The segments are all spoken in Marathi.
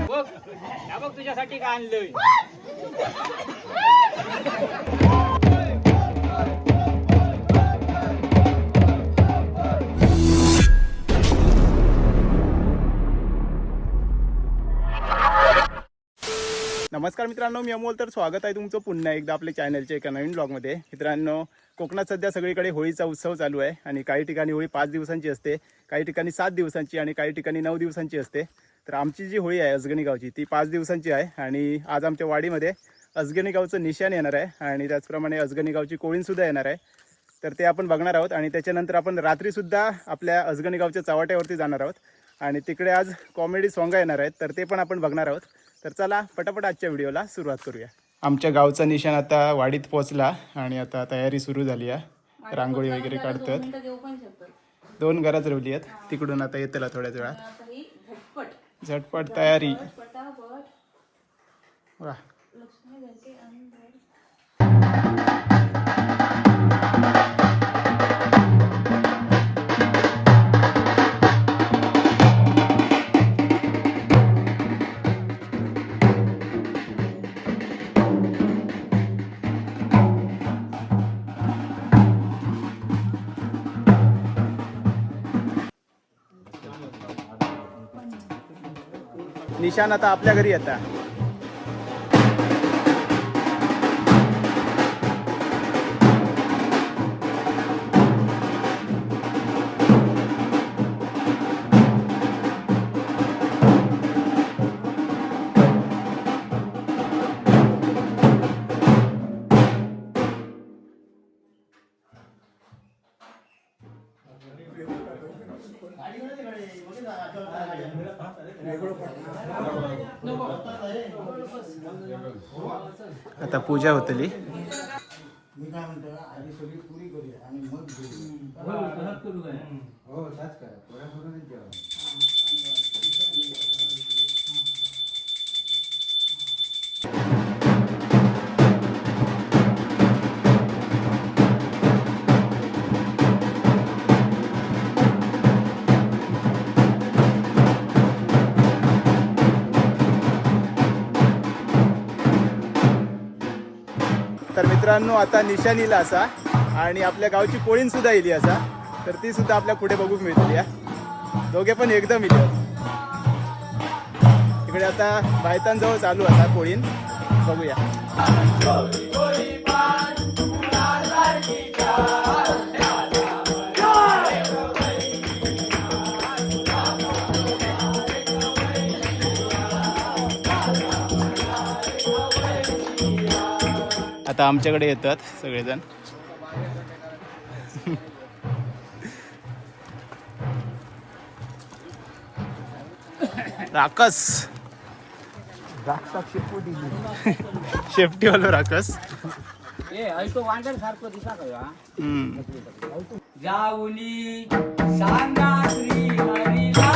बघ तुझ्यासाठी काय आणलंय. नमस्कार मित्रांनो, मी अमोल. तर स्वागत आहे तुमचं पुन्हा एकदा आपल्या चॅनलच्या एका नवीन ब्लॉगमध्ये. मित्रांनो, कोकणात सध्या सगळीकडे होळीचा उत्सव चालू आहे आणि काही ठिकाणी होळी 5 दिवसांची असते, काही ठिकाणी 7 दिवसांची आणि काही ठिकाणी 9 दिवसांची असते. तर आमची जी होळी आहे अजगणी गावची ती 5 दिवसांची आहे आणि आज आमच्या वाडीमध्ये अजगणी गावचं निशाण येणार आहे आणि त्याचप्रमाणे अजगणी गावची कोळीणसुद्धा येणार आहे. तर ते आपण बघणार आहोत आणि त्याच्यानंतर आपण रात्रीसुद्धा आपल्या अजगणी गावच्या चव्हाट्यावरती जाणार आहोत आणि तिकडे आज कॉमेडी सॉंग येणार आहेत, तर ते पण आपण बघणार आहोत. तर चला पटापट आजच्या व्हिडिओला सुरुवात करूया. आमच्या गावचा निशाण आता वाडीत पोहोचला आणि आता तयारी सुरू झाली आहे. रांगोळी वगैरे काढतात. 2 घरात रवली आहेत. तिकडून आता येतला थोड्याच वेळात. झटपट तयारी. वा, निशाण आता आपल्या घरी येता. आता पूजा होतली. मी काय म्हणतो, आधी सगळी पुरी करूया आणि मग तर मित्रांनो, आता निशाणीला असा आणि आपल्या गावची कोळीण सुद्धा येली असा, तर ती सुद्धा आपल्या पुढे बघूक मिळतली. दोघे पण एकदम इले. इकडे आता बायतांजवळ चालू असा कोळीण, बघूया. आता आमच्याकडे येतात सगळेजण. राकस शेपटीवालो राकस. सारखं दिसा का जाऊनी सांगा श्री हरीला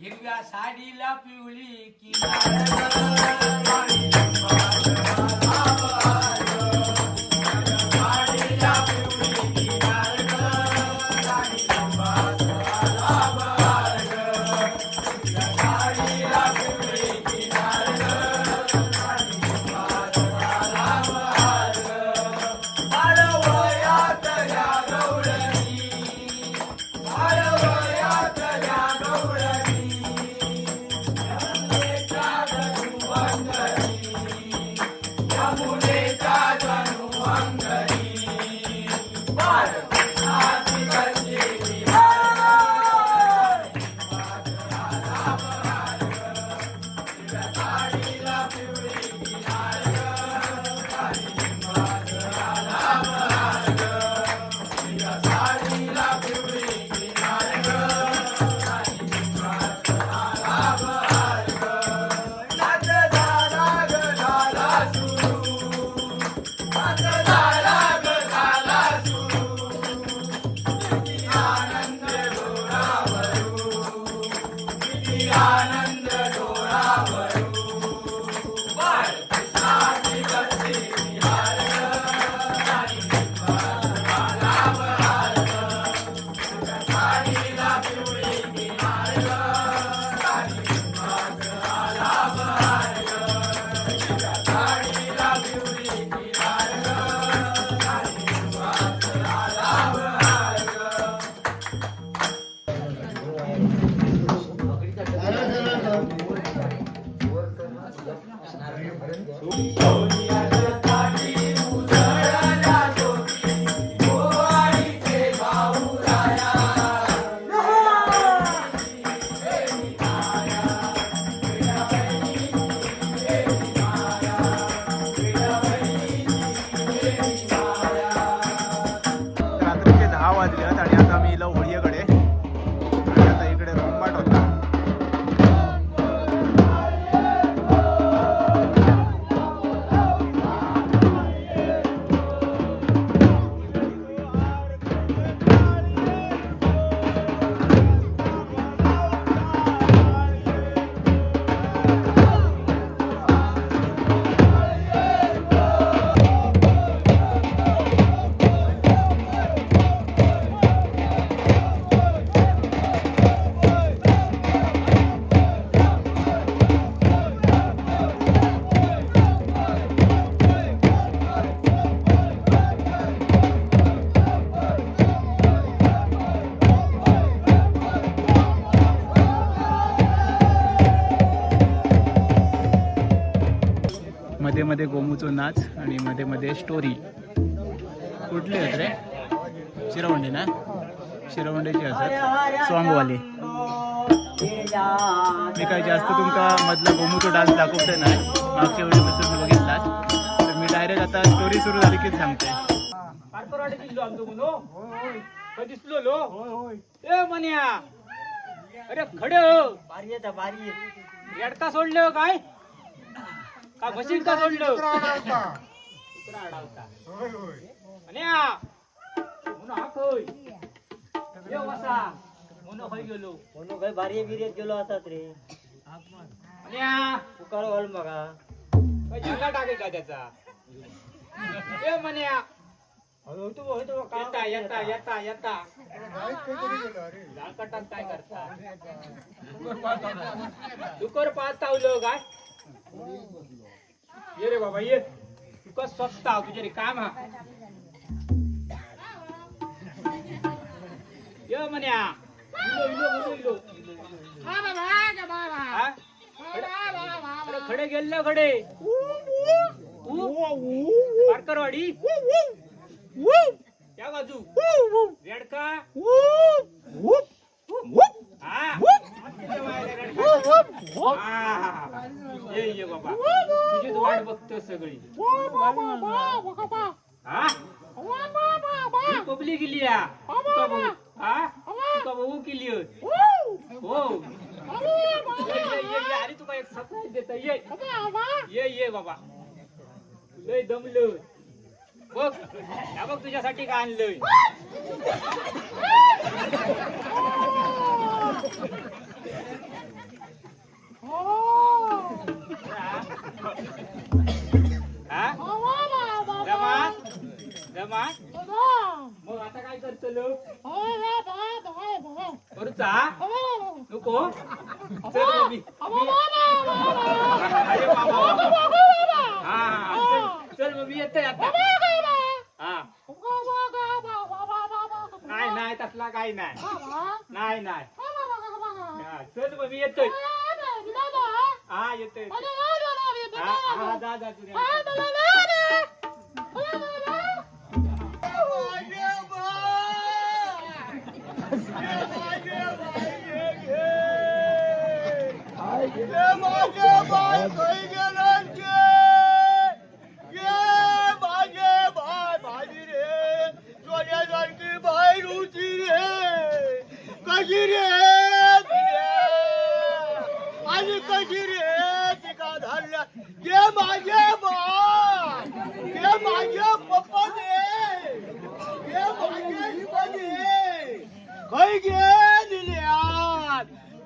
हिरव्या साडीला पिवळी किनार रात्रीचे 10 वाजलेत आणि आता मी इलो होळीकडे आणि आता इकडे रोंबाट होता. मध्ये मध्ये गोमूचो नाच आणि मध्ये मध्ये स्टोरी. कुठली आहेत रे? शिरवंडी ना? शिरवंडीची असत सॉंगवाली. मी काय जास्त तुमका मधला गोमूचो डान्स दाखवते नाही, मागच्या वेळी तुम्ही बघितलाच. तर मी डायरेक्ट आता स्टोरी सुरू झाली की सांगते. दिसलो लो ए मन्या, अरे खडे हो, बारी येता बारी रेडका सोडले हो काय? का बशील का सोडलं? कुत्रा अडवता. मन्या म्हणून हा खय ये वसा म्हणून खय गेलो म्हणून काय बारी बिरीत गेलो असतात रे. मन्या पुकार हॉल बघा काय झंगा टाके का त्याचा? ए मन्या येता येता येता येता लालकटात काय करता? दुकर पाच तावलं काय? ये रे बाबा ये, तुका स्वतः तुझे रे काम हा. ये मन्या इलो इलो इलो हा बाबा हा? अरे खडे गेले खडे पारकरवाडी त्या बाजू रेडका ये बाबा तुझीच वाट बघतो सगळी पब्लिक गेली तुका बघू केली हो अरे तुका एक सरप्राईज देता ये बाबा लय दमलं बघ या बघ तुझ्यासाठी काय आणलंय जमात मग आता काय करतलो करूचा नको चल अरे बाबा चल मग मी येतोय आता नाही तसला काही नाही चल मग मी येतोय येतोय जा तुझ्या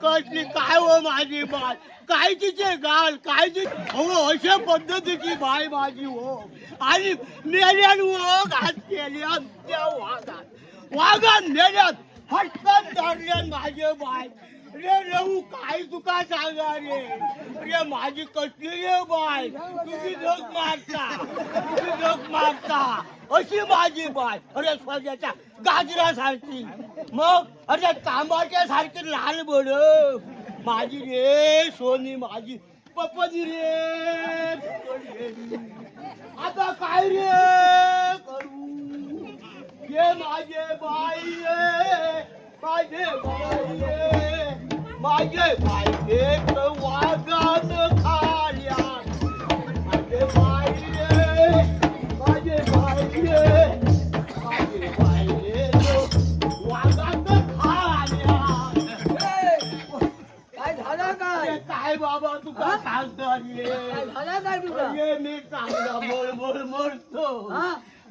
कसली काय हो माझी बाय काय तिचे गाल काय अशा पद्धतीची बाय माझी हो आणि मेल्यान हो घात केल्या त्या वाघात मेल्यात फटकन धरल्यान माझे बाय रे रहू काय तुका सांगा रे माझी कसली रे बाय तुझी झक मारता अशी माझी बाय अरे स्वजाच्या गाजरा सारखी मग अरे तांबाच्या सारखी लाल बड माझी रे सोनी माझी पपदी रे आता काय रे करू ये माझे बाई रे माझे बाई एक वागात खाल्या माझे बाई रे माझे बाई रे वागात खाल्या काय बाबा तुका सांगतो मी चांगला बोल मरतो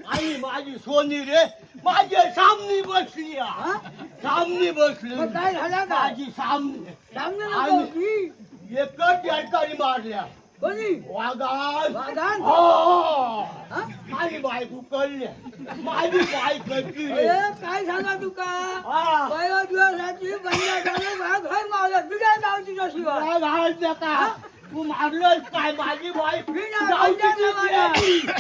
आणि माझी सोनी रे माझ्या सामनी बसली काय झालं माझी सामनी एकच अडकाळी मारल्या कोणी वागान माझी बायको कळल्या माझी बाई कळली काय सांगा तुका पहिला दिवसाची मावला बिघाय गावची जशी का तू मारलं काय माझी बाई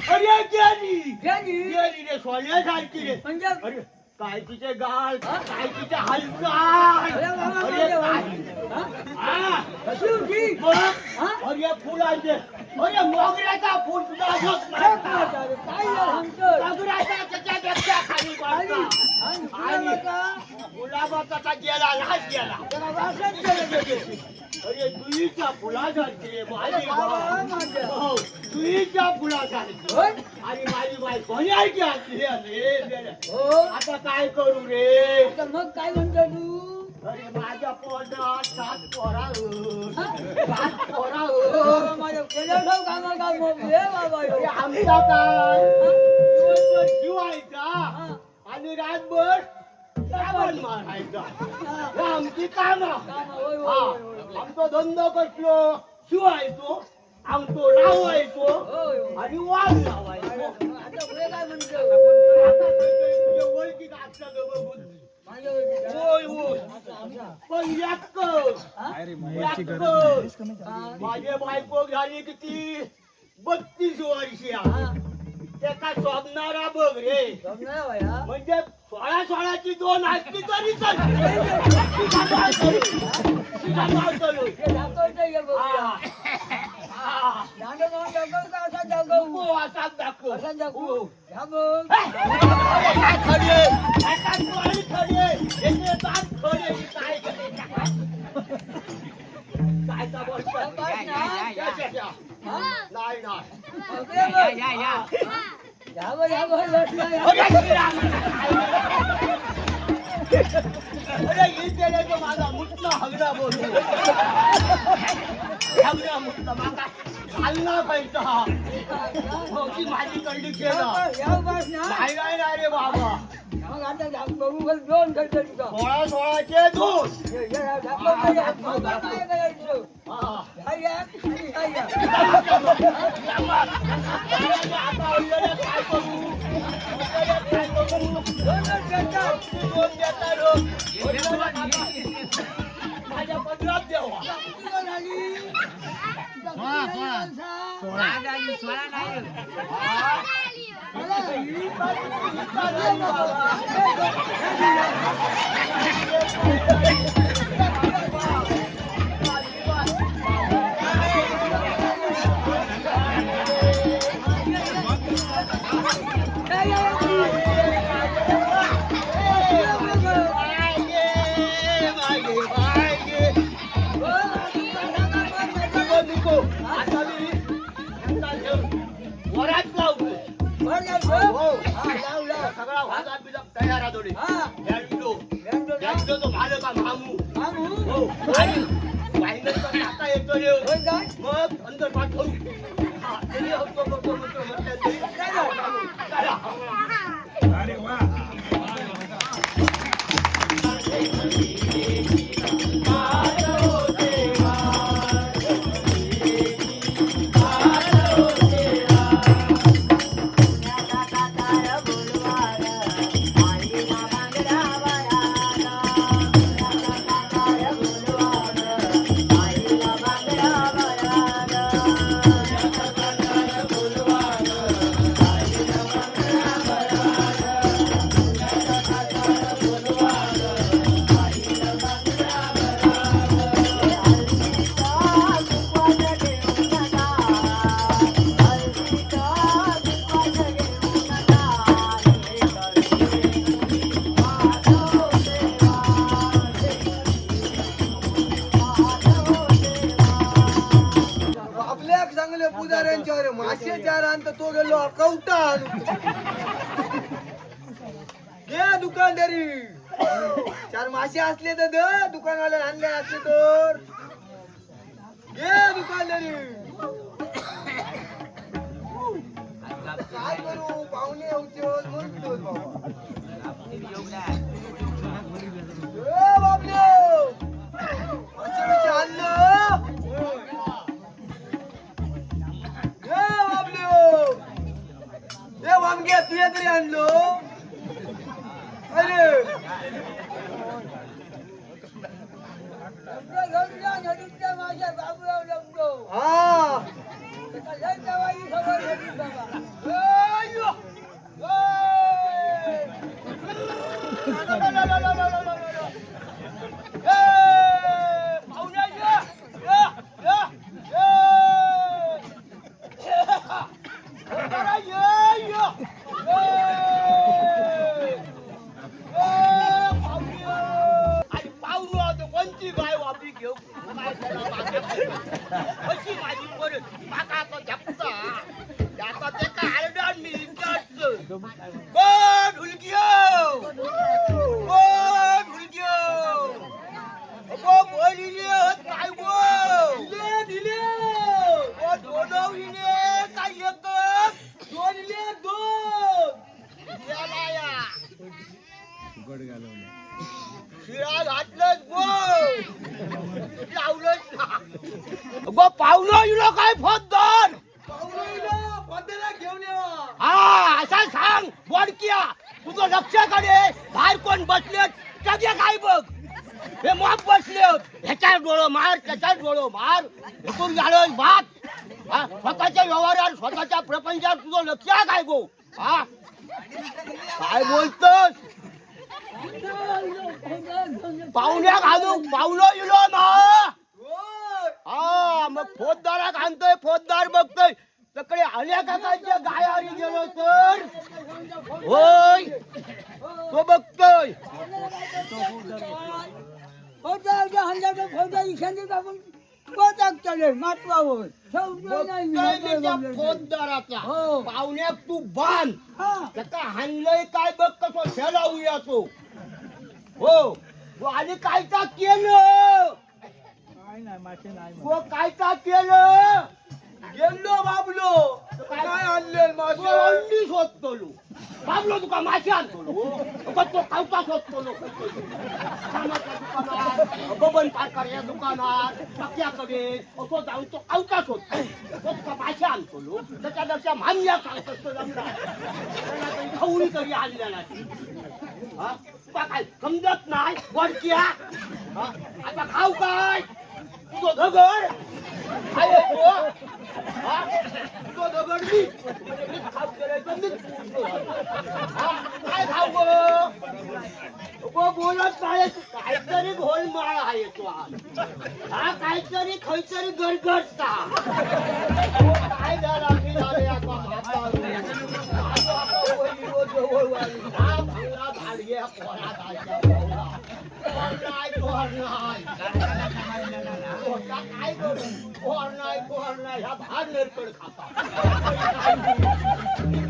अरे गेली रे सोन्यासारखी रे म्हणजे अरे काय तिचे गाल काय तिचे हालचाल अरे फुलाचे अरे मोगऱ्याचा फुल खाली गुलाबाचा गेला लाच गेला अरे तुईच्या फुलासारखी माझी तुईच्या फुलासारखी आणि माझी बाई कोणी असली आता काय करू रे मग काय म्हणतो तू अरे माझ्या पोटात 7 पोरा माझ्या केलं कामा बाबा आमचा काय शिवायचा आणि रातभर साबण मारायचा आमची काम आमचा धंदा कसलो शिवायचो आमचो लावायचो आणि वाघ लावायचो काय म्हणतो ओळखीत असतं पण माझे बायको झाली किती 32 वर्षी त्याचा स्वप्नारा बघ रे म्हणजे 16ची 2 असली तरी दाखव असाच दाखव असं दाखव हो. ह्या बघ काय खडे काय तोंड खडे याचे दात खडे ही काय खडे काय का बोलतो बस ना हा? नाही नाही ओके बघ. ह्या बघ बस ना अरे ही केल्याचं माझा मुठला हगडा बोलतो हगडा मुठला माका घालना पाहिजे हा हो, ती माझी कंडी केला ह्या बस ना नाही नाही नाही रे बाबा मग आता बघू बघ दोन करतो तुझा 16 दोन काय करायचं हा ह्या या आणि ह्या या आता उरलेलं काय करू उरलेलं काय करू दोन देता लोक माझ्या 15 देवा वरात लावतो सगळा वाजा बिजा तयार आहे थोडी तो मालक आहे मामू हो आणि फायनल पण आता येतो रे मग अंदर पाठवू हा तरी होतो बघतो म्हटलं तरी चला अरे वा आपल्या चांगल्या पुजाऱ्यांच्यावर मासे चार आणतो तो गेलो कवटा आणून घे दुकानदारी चार मासे असले तर दे दुकानवाले आणले असले तर घे दुकानदारी काय करू पाहुणे होते म्हणतो बाबा ए बाबले मासे बिसे आणलं ए वामग्या तुझ्या तरी आणलो अरे हा कोणती गाय वापरी घेऊ कशी माझी परत माका तो झपता आता ते काय आरडान मी विचारत कोण हुलगियो कोण हुलगियो अगो बोलिले काय गो दिले दिले ओ दोनविले काय एक दोनले दोन याला या गड घालवलं शिळा घातलंच गो लावलंच ना गो पाहुणं इलो काय फौजदार घेऊन येवा हा असा सांग बोडकिया तुझं लक्षाकडे बाहेर कोण बसले सगळे काय बघ हे मॉप बसले ह्याच्यात डोळं मार त्याच्यात डोळं मार हेतून झालं भात स्वतःच्या व्यवहारात स्वतःच्या प्रपंचात तुझं लक्ष काय गो हा काय बोलतोस पाहुण्या घालू पाहुणं इलो ना हा मग फौजदाराक आणतोय फौजदार बघतोय तकडे आल्या काकाच्या गायारी गेलो तर होय तो बघतोय फौजदाराचा पाहुण्यात तू बांध त्याचा हाणलंय काय बघ कसं शेलावूया तो हो आणि काय का केलं काय का केलं गेलो बाबलो काय आणले मासे अंडी शोधतलो बाबलो तुका मासे आणतलो तो कावता शोधतलो बबन पारकर या दुकानात पक्याकडे असं जाऊन तो कावता शोधतो तो तुका मासे आणतलो त्याच्यापेक्षा मान्य सांगतो खवळी तरी आणल्या नाही काय समजत नाही वडक्या आता खाऊ काय तुझं दगड काय तुझं दगड मी खाऊ करायचं काय खाऊ गो बोलत नाही काहीतरी घोलमाळ आहे तो हा काहीतरी खैतरी गडगडता काय झाला की झाले आता काय करू कोहर नाही ह्या भार नेरकड खाता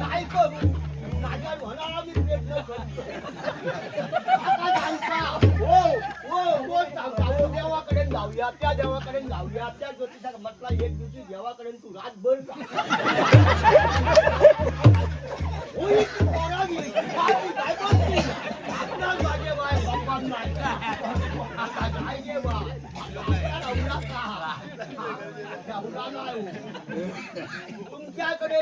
काय करू माझ्या म्हणाला मी प्रयत्न करतो देवाकडे जाऊया त्या देवाकडे जाऊया त्या ज्योतिषा म्हटला एक दिवशी देवाकडे तू रातभर तुमच्याकडे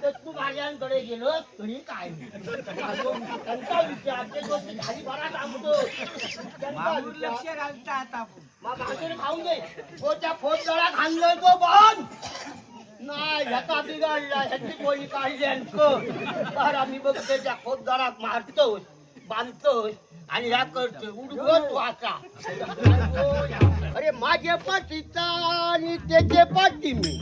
तू भाज्यांकडे गेलो तरी काय त्यांचा विचार ते गोष्टी खाली बरा सांगतो लक्ष भाकर खाऊन दे तो त्या फौजदारात आणलोय तो बंद नाही ह्याचा बिघडला ह्याची कोणी काढली तर आम्ही बघतोय त्या फौजदारात मारतोय बांधतोय आणि ह्या करतोय उडवत वाचा अरे माझे पाठीचा आणि त्याचे पाठी मी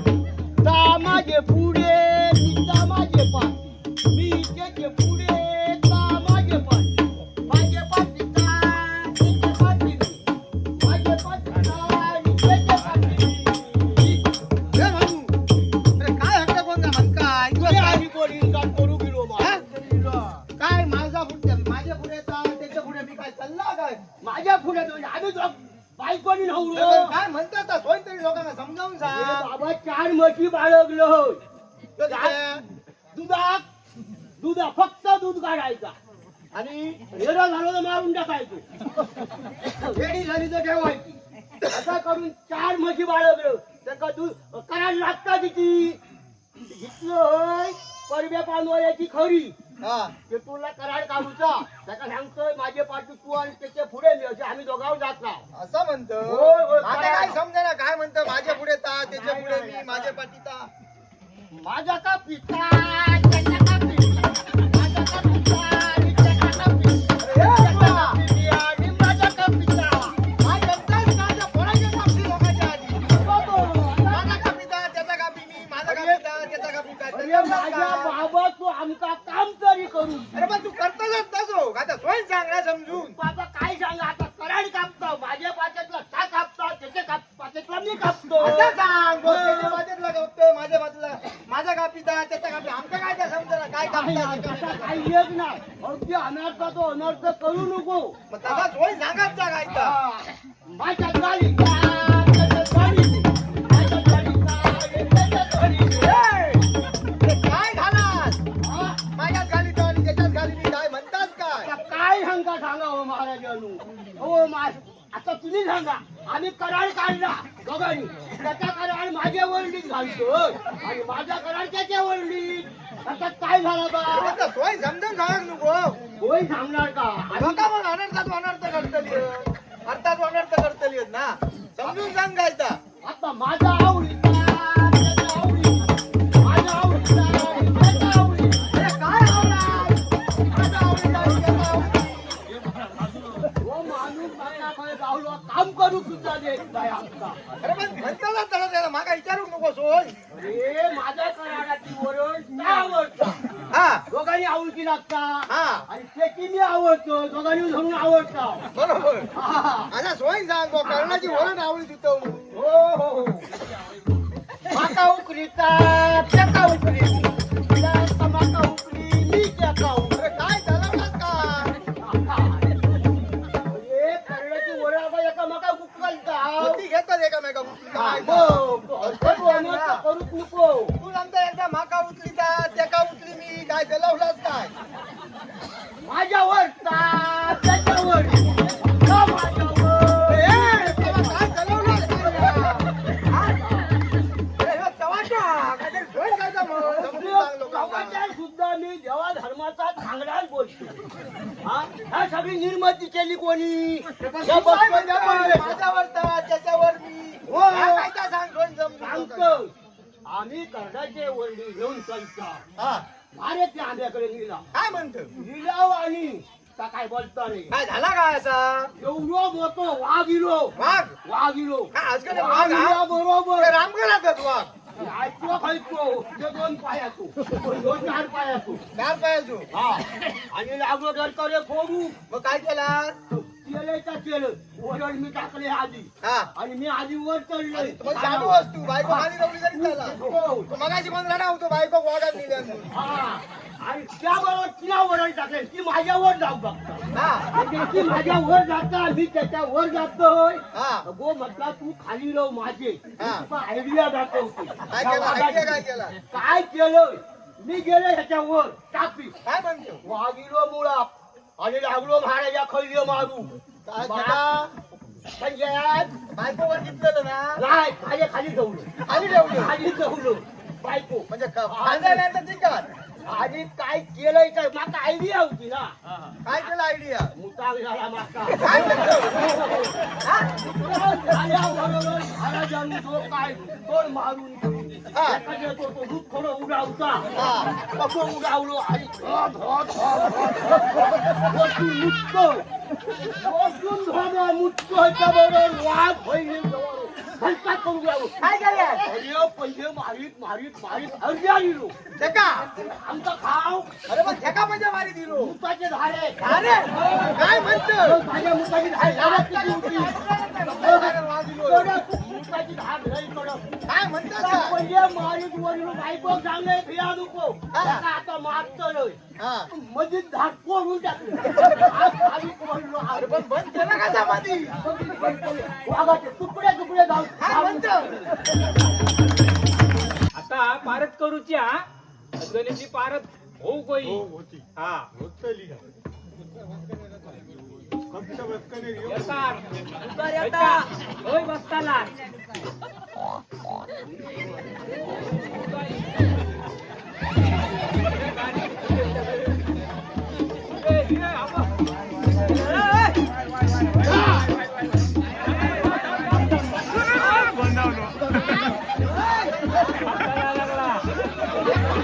ता माझे पुढे तिचा माझे पाठी मी त्याचे पुढे ता माझे पाठी माझे पाठीचा त्याचे पाठी मी माझे पाठीचा आणि त्याचे पाठी काय हट्ट कोण म्हणताय कोणी करू गेलो काय माझा पुढे माझ्या पुढे त्याच्या पुढे मी काय चालला काय माझ्या पुढे आम्ही बायकोनी नवरो काय म्हणतात सोय तरी लोकांना समजावून सांग बाबा 4 म्हशी बाळगलो दुधा फक्त दूध काढायचा आणि रेडा झालं तर मारून टाकायचो रेडी झाली तर ठेवायची असं करून 4 म्हशी बाळगलो त्याचा दूध करायला लागता किती घेतलं परब्या पानवाल्याची खरी ते तुला कराड काढूचा त्याला सांगतोय माझे पाठी तू आणि त्याच्या पुढे मी असे आम्ही दोघांवर जात नाही असं म्हणतो आता काय समजा ना काय म्हणतं माझ्या पुढे ता त्याच्या पुढे मी माझ्या पाठीता माझा का पिता त्याचा का पिता माझा का पिता आणि त्याचा का पिता आणि माझा का पिता हा शब्दच माझ्या पोराच्या साक्षी लोकांच्या आधी माझा का पिता त्याचा का मी माझा का पिता त्याचा का पिता अरे माझ्या बाबा तू आमका काम तरी करू अरे पण तू करतोच तसो आता स्वयं सांग ना समजून बाबा काय सांगा आता कराड कापतो माझ्या पात्यातला सा कापतो त्याच्या पात्यातला मी कापतो असं सांग त्याच्या बाजूला कापतो माझ्या बाजूला माझा का पिता त्याचा का पिता आमचं काय त्या समजा काय कापता काही येत नाही अगदी अनर्थ तो अनर्थ करू नको मग तसा सोय सांगाच काय तर माझ्या गाडी काय घालास माझ्यात घाली तो आणि त्याच्यात घाली मी काय म्हणतात काय काय सांगा सांगा हो महाराजांनो हो आता तुम्ही सांगा आम्ही कराड काढला दोघांनी त्याचा कराड माझ्या वरलीत घालतो आणि माझा कराड त्याच्या वरलीत आता काय झालं बा सोय समजून सांग नको होय सांगणार का नका मग अनर्थ करतली अर्थात अनर्थ करतली ना समजून सांग काय तर आता माझा आवडीचा त्याचा आवडीचा माझ्या आवडीचा त्याचा आवडीचा अरे काय आवडाय माझा आवडीचा आणि त्याचा आवडीचा हो माणूस माझ्याकडे गावलो काम करू सुद्धा देत नाही आमचा अरे पण म्हणताना त्याला मागा विचारू नको सोय अरे माझ्या कराड आवडती लागता हा आणि त्याची मी आवडतो दोघांनी धरून आवडता बरोबर हा. आता सोय सांगतो कर्णाची वरण आवडी तिथं हो हो माका उकलीता त्याका उकली त्याका माका उकली मी त्याका उकली अरे काय झालं का हे करण्याची वरण आता एका माका उकलता ती घेतात एकामेका करूच नको तू नंतर एकदा माका उचली त्याका उचली मी काय जलवलाच काय माझ्यावर का त्याच्यावर का माझ्यावर ए, तेव्हा काय जलवलाच काय हा? अरे, ह्यो चव्हाट्या, काहीतरी सोय करता मग. समजून सांग लोकांना. गावाच्या सुद्धा मी देवा धर्माचा चांगलाच बोलतो हा ह्या सगळी निर्मिती केली कोणी तू काय म्हणतो? माझ्यावर तर, त्याच्यावर मी हो. काय काय त्या सांग सोय समजून सांगतो लोकांना. आम्ही कर्णाचे वडील घेऊन चालता हा, अरे त्या आंब्याकडे लिहिला काय म्हणतो लिलाव आणि का काय बोलता नाही काय झाला काय असा एवढो मोठो वाघ इलो वाघ वाघ इलो काय आजकाल वाघ इला हा बरोबर रामगडाचाच वाघ ऐकतो खायचो ते दोन पायाचो दोन चार पायाचो चार पायाचो हा आणि लागलो दरकडे फोडू मग काय केला केलं वरण मी टाकले आधी हा आणि मी आधी वर चढलोय मग चालू असतो बायको खाली जवळी जरी झाला हो. तो मगाशी कोण रडा होतो बायको वाढत दिल्या हा. आणि त्याबरोबर तिला वरण टाकले ती माझ्यावर जाऊ बघता हा ती माझ्यावर जाता मी त्याच्यावर जातोय हा गो म्हटला तू खाली राहू माझे मी हा. तुका आयडिया दाखवतो काय केलं आयडिया काय केला काय केलं मी गेलो ह्याच्यावर टाकली काय म्हणतो वागिलो मुळा आणि लागलो महाराजा खैर्य मारू काय केला संजयात बायकोवर घेतलेलं ना नाही खाली खाली ठेवलं खाली ठेवलं खाली ठेवलं बायको म्हणजे खांद्यानंतर तिकट आणि काय केलंय काय माका आयडिया होती ना काय केलं आयडिया मुताक झाला माका काय म्हणतो झाल्याबरोबर महाराजांनी जो काय तोड मारून हा. एखाद्या तो दूध थोडं उडावता हा. कसं उडावलो आणि बसून मुटतो बसून धोबा मुटतो ह्याच्याबरोबर वाघ बहिणी हलका करून द्यावं काय केलं अरे पहिले मारीत मारीत मारीत अर्ध्या लिहिलो ठेका आमचा खाव अरे मग ठेका म्हणजे मारी दिलो मुताचे झाडे अरे काय म्हणतो माझ्या मुताची झाड झाडात किती होती मुताची झाड लई कडक काय म्हणतो आता पहिले मारीत वडील बायको चांगले फिरा नको आता मारतोय हा मधीच झाड कोरून टाकलं आधी कोरलो अरे पण बंद केला का समाधी वाघाचे तुकडे तुकडे काय जाऊन म्हणतो आता पारत करूच्या गणेशची पारत होऊ कोई हा येतात. होय बसताना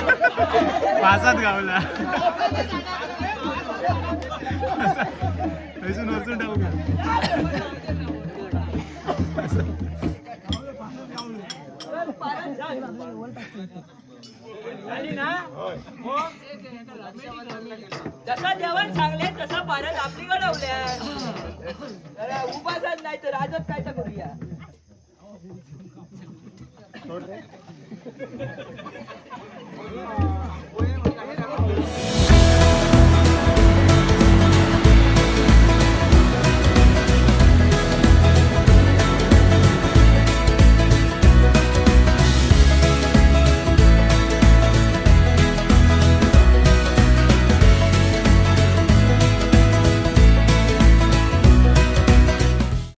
पाचात गावला वचून वचून टाकू झाली ना मग जसा जेवण सांगले तसा पारत आपली घडवल्या उपासात नाही तर राजत काय तर करूया